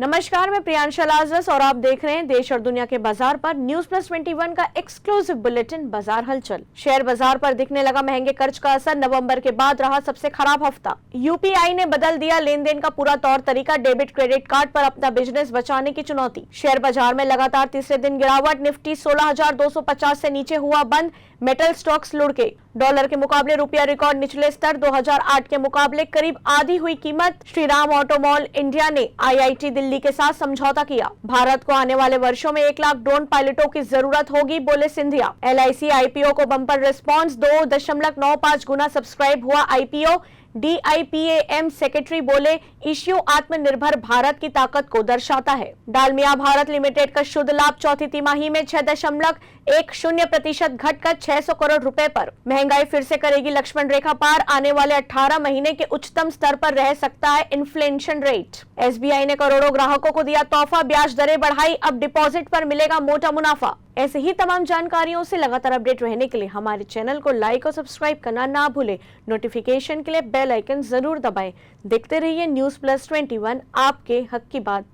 नमस्कार, मैं प्रियांशा लाजरस और आप देख रहे हैं देश और दुनिया के बाजार पर न्यूज प्लस 21 का एक्सक्लूसिव बुलेटिन बाजार हलचल। शेयर बाजार पर दिखने लगा महंगे कर्ज का असर, नवंबर के बाद रहा सबसे खराब हफ्ता। यूपीआई ने बदल दिया लेन देन का पूरा तौर तरीका, डेबिट क्रेडिट कार्ड पर अपना बिजनेस बचाने की चुनौती। शेयर बाजार में लगातार तीसरे दिन गिरावट, निफ्टी 16,250 से नीचे हुआ बंद, मेटल स्टॉक्स लुढ़के। डॉलर के मुकाबले रुपया रिकॉर्ड निचले स्तर, 2008 के मुकाबले करीब आधी हुई कीमत। श्रीराम ऑटोमॉल इंडिया ने आईआईटी दिल्ली के साथ समझौता किया। भारत को आने वाले वर्षों में 1 लाख ड्रोन पायलटों की जरूरत होगी, बोले सिंधिया। एलआईसी आईपीओ को बम्पर रिस्पॉन्स, 2.95 गुना सब्सक्राइब हुआ आईपीओ। डीआईपीएएम सेक्रेटरी बोले, इश्यू आत्मनिर्भर भारत की ताकत को दर्शाता है। डालमिया भारत लिमिटेड का शुद्ध लाभ चौथी तिमाही में 6.10% घटकर 600 करोड़ रुपए पर। महंगाई फिर से करेगी लक्ष्मण रेखा पार, आने वाले 18 महीने के उच्चतम स्तर पर रह सकता है इन्फ्लेशन रेट। एसबीआई ने करोड़ों ग्राहकों को दिया तोहफा, ब्याज दरें बढ़ाई, अब डिपॉजिट पर मिलेगा मोटा मुनाफा। ऐसे ही तमाम जानकारियों से लगातार अपडेट रहने के लिए हमारे चैनल को लाइक और सब्सक्राइब करना ना भूलें। नोटिफिकेशन के लिए बेल आइकन जरूर दबाएं। देखते रहिए न्यूज प्लस 21, आपके हक की बात।